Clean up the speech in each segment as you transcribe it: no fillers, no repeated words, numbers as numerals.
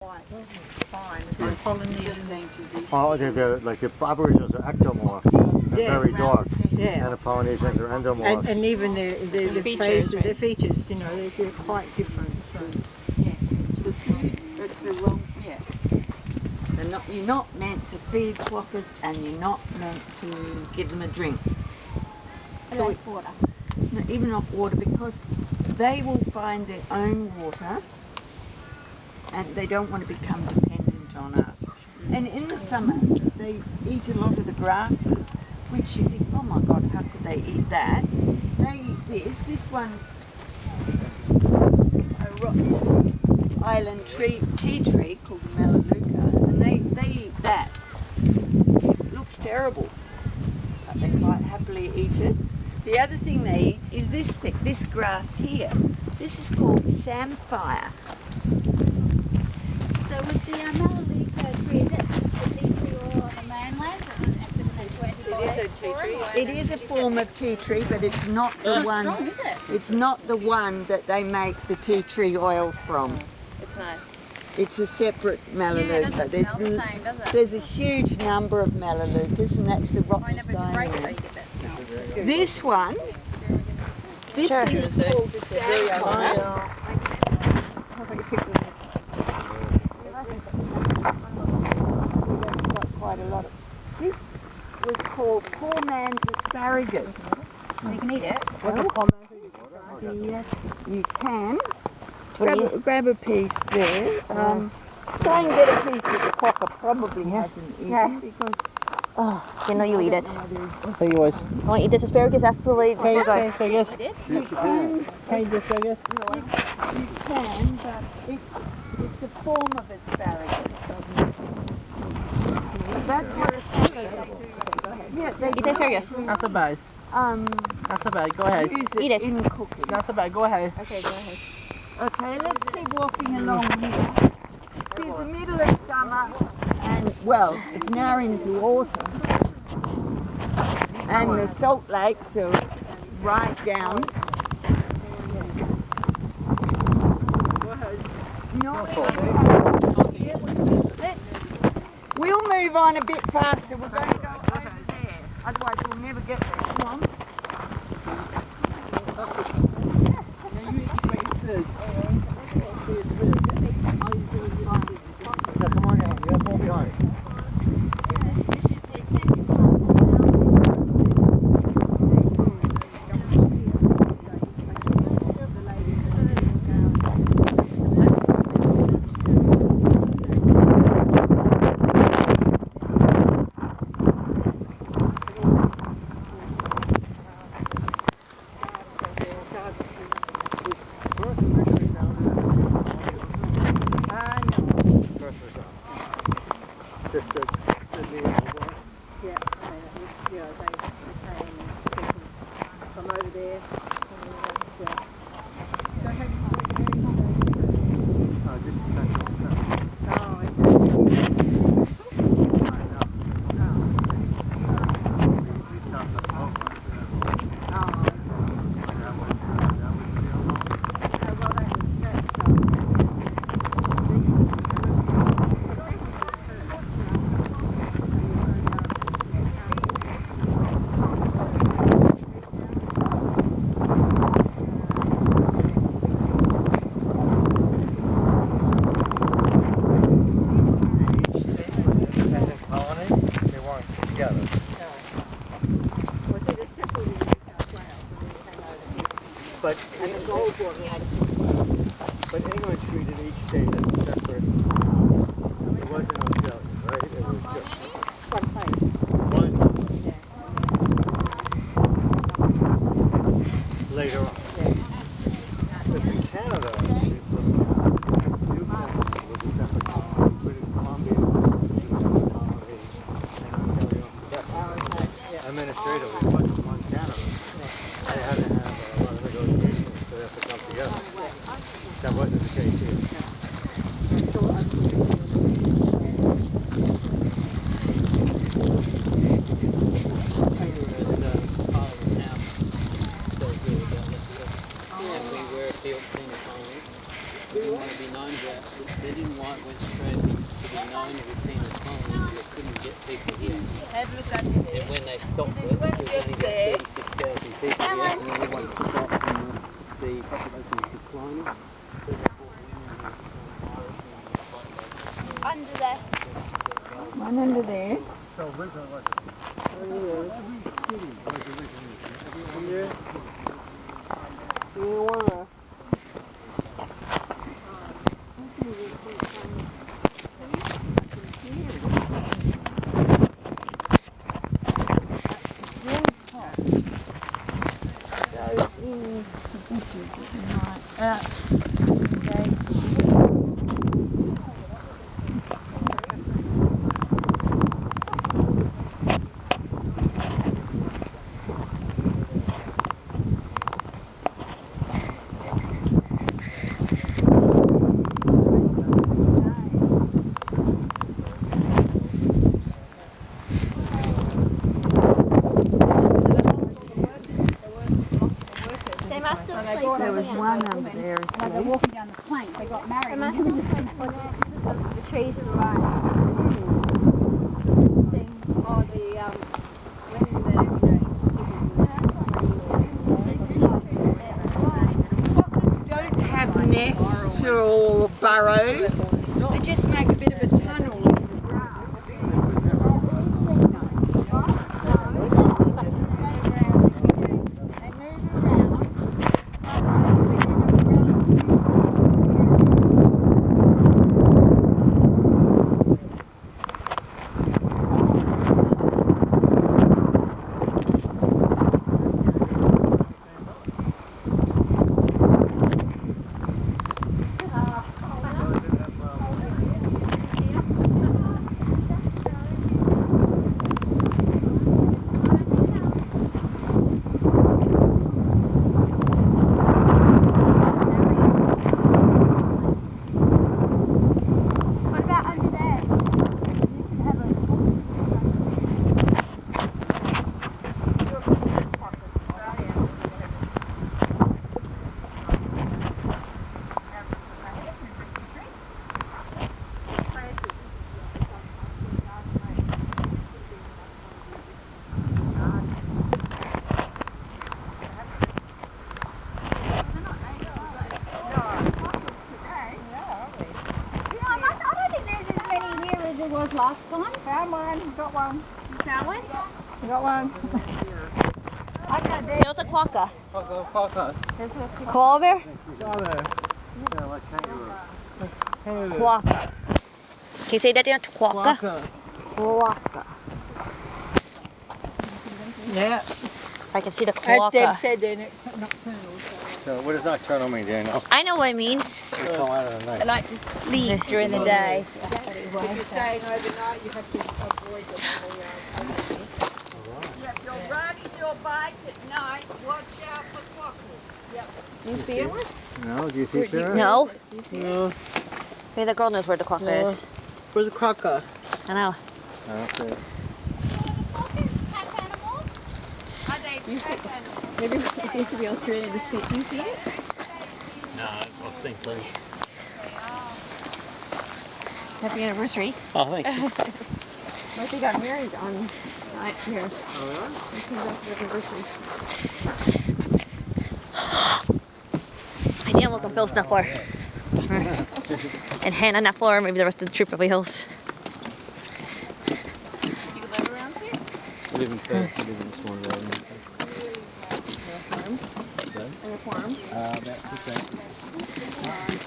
Fine. They're Polynesians. Oh, they're like the Aboriginals are ectomorphs. They're very dark. Yeah. And the Polynesians are endomorphs. And even the features, face, right? their features, you know, they're quite different. So. Yeah. That's the wrong. Yeah. You're not meant to feed quokkas, and you're not meant to give them a drink. Off water. No, even off water, because they will find their own water, and they don't want to become dependent on us. And in the summer, they eat a lot of the grasses, which you think, oh my God, how could they eat that? They eat this. This one's a rock island tea tree called the Melaleuca, and they eat that. It looks terrible, but they quite happily eat it. The other thing they eat is this grass here. This is called samphire. So with the Melaleuca tree, is it a tea tree or on the mainland? It is a form of tea tree, but it's not the one. Strong, is it? It's not the one that they make the tea tree oil from. It's not. It's a separate Melaleuca. Yeah, it doesn't smell the same, does it? There's a huge number of Melaleucas, and that's the rock I know, but the break though, you get that smell. This one, this thing is called the samphire. Quite a lot of. This was called poor man's asparagus. You can eat it. You can. Grab a piece there. Try and get a piece that the quokka probably hasn't eaten because. Oh, you know you eat it. Thank you, boys. Want to eat this asparagus? That's the way. There you go. Asparagus. You can, Asparagus. you can, but it's a form of asparagus. That's what it's called. Yeah, they Eat the asparagus. Not so bad. Not so bad. Go ahead. use Eat it. in cooking. Not so bad. Go ahead. Okay, go ahead. Okay, let's keep walking along here. It's the middle of summer, and well, it's now into autumn, and the salt lakes are right down. We'll move on a bit faster. We're going to go over there. Otherwise, we'll never get there. Come on. Yeah, come on in. You have more behind. But England treated each state as a separate. It wasn't Australia, right? It was just one place. Later on. But in Canada, Newfoundland was a separate colony. British Columbia was a separate colony. And Ontario was separate. Administratively, it wasn't one Canada. They had to have a lot of negotiations, so they have to come together. only routine of farming, they couldn't get people here. Have a look under there. And when they stopped There's it, one there was just only there. about 36,000 people here, and everyone took off and the population was declining. So they brought women and virus and Under there. One under there. They must have sleep There was one under there. Like they're walking down the plank. They got married. And the trees are right. Thing. Oh, Don't have nests or burrows. They just make a bit of a tunnel. What about under there? I don't think there's as many here as there was last time. Found one. Got one. You found one? Got one. There's a quokka. Quokka. Come over. Yeah, like kangaroo. Quokka. Can you say that again? Quokka. Quokka. Yeah. I can see the As Deb quokka. said, they're nocturnal. So what does nocturnal mean, Daniel? I know what it means. They come out of the night. They like to sleep during the day. If you're staying overnight, you have to avoid them. If you're riding your bike at night, watch out for quokkas. You see them? No, do you see Sarah? No. No. Maybe the girl knows where the quokka No. is. Where's the quokka? I know. Okay. Maybe it used to be Australian to see. You see it? No, I've seen plenty. Happy anniversary. Oh, thank you. I think I got married on night here. Oh, really? I came back for anniversary. I didn't look on Phil's not for. And Hannah not for. Maybe the rest of the troop of wheels. You live around here? We live in Perth, we live in this one road. On a farm? About 6 acres.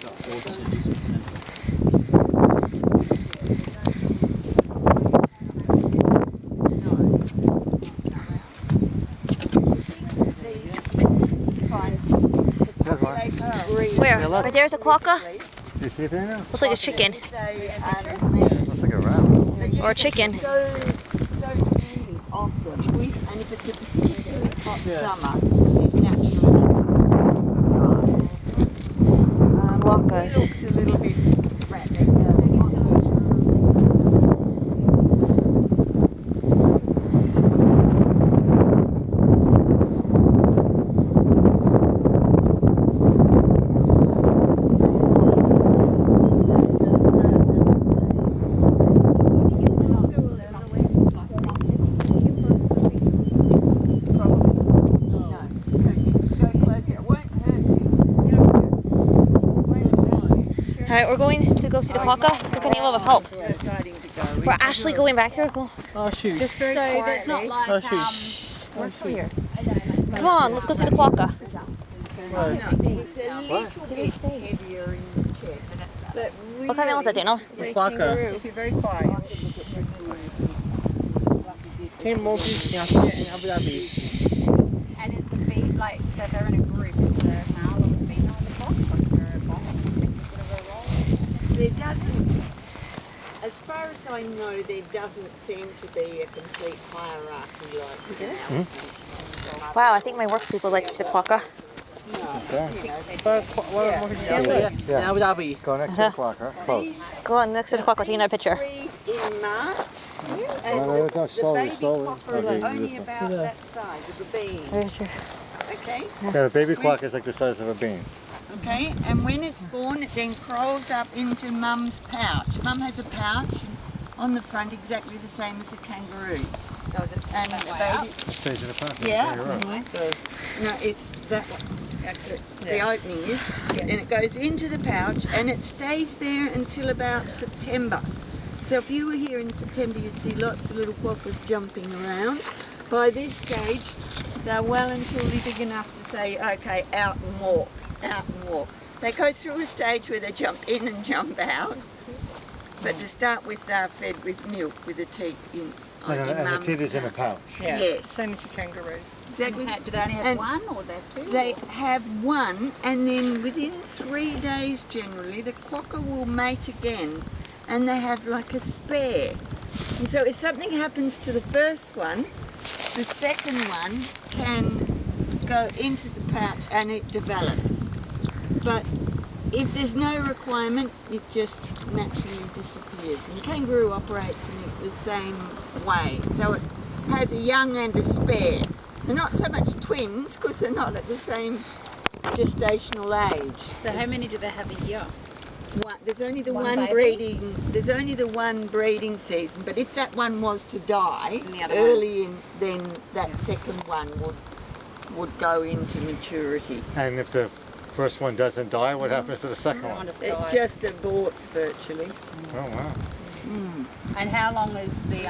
Got horses. Where? Right there's a quokka. You see it there now? Looks like a chicken. Looks like a rabbit. Or a chicken. So really off them. And if it's a particularly hot summer, it's naturally Quokkas. It looks a little bit ratty. Alright, we're going to go see the quokka. We're getting a little bit of help. We're deciding to go. We're actually going back here. Go. Oh shoot. Just very So quietly. there's not like Oh shoot. What's here? Come on, let's go see the quokka. It's a little bit heavier in the chest. But What kind of animal is that, Daniel? Quokka. if you're very quiet. Came more people in Abu Dhabi. And is the feed like, so if they're in a group, is the male or the female in the flock? Or is there a bond? There doesn't, as far as I know, there doesn't seem to be a complete hierarchy like that. Wow, I think my work people like to see the quokka. In Abu Dhabi. Go next to the quokka. Close. Go on next to the quokka, take another picture. In March, No, the slowly, baby slowly. quokka is only about that size of a bean. There's your... Okay? Yeah, the baby quokka is like the size of a bean. Okay, and when it's born, it then crawls up into mum's pouch. Mum has a pouch on the front exactly the same as a kangaroo. Does it? And that the way baby, up? Stays in the pouch. yeah, You're right. no, it's that one. The opening is, and it goes into the pouch, and it stays there until about September. So if you were here in September, you'd see lots of little quokkas jumping around. By this stage, they're well and truly big enough to say, okay, out and walk, out and walk. They go through a stage where they jump in and jump out, but to start with, they're fed with milk with the teat in And the mum's teeth is in a pouch. pouch. Yes, Same as your kangaroos. exactly. Do they only have And one or they have two? They have one, and then within 3 days generally, the quokka will mate again, and they have like a spare. And so if something happens to the first one, the second one can go into the pouch and it develops. But if there's no requirement, it just naturally disappears. And kangaroo operates in the same way. So it has a young and a spare. They're not so much twins because they're not at the same gestational age. So how many do they have a year? There's only the One one baby? breeding. There's only the one breeding season. But if that one was to die And the other early, then that second one would go into maturity. And if the first one doesn't die, what happens to the second One one? just It dies. just aborts virtually. Oh, wow. And how long is the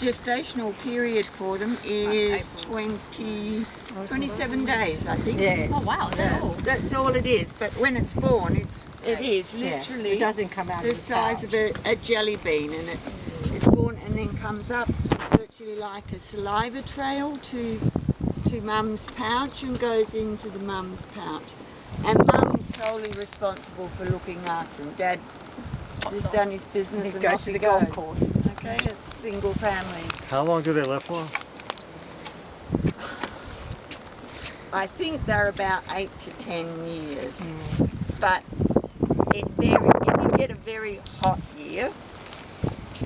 Gestational period for them is April. 27 days, I think. Oh wow, is that all? That's all it is. But when it's born, it is literally It doesn't come out the of the size pouch. of a jelly bean, and it's born and then comes up virtually like a saliva trail to mum's pouch and goes into the mum's pouch. And mum's solely responsible for looking after him. Dad has done his business and goes off to he the golf goes. course. Okay, it's single family. How long do they live for? I think they're about 8 to 10 years. But if you get a very hot year,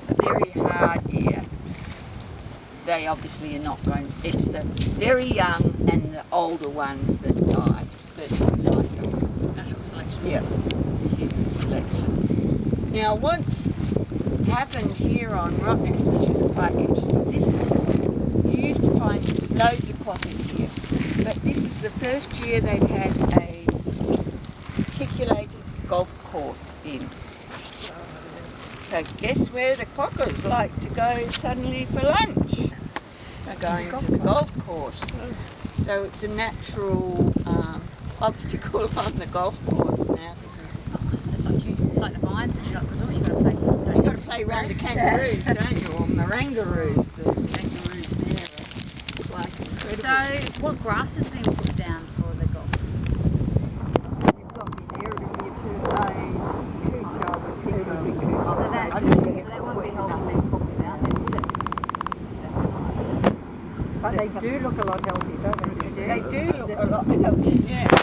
a very hard year, they obviously are not going. It's the very young and the older ones that die. It's virtually like Natural selection. yeah, human selection. Now, what's happened here on Rottnest, which is quite interesting, you used to find loads of quokkas here, but this is the first year they've had a reticulated golf course in. So guess where the quokkas like to go suddenly for lunch? They're going to the golf course. So it's a natural obstacle on the golf course now. It's like the vines that you're not resort. You've got to play. You've got to play around the kangaroos, don't you? Or marangaroos. The kangaroos there are like incredible. So what grass has been put down for the golf? You've got the area here to a cooch, I would think. So that won't be healthy. But they do look a lot healthy, don't they? They do look a lot healthy. Yeah.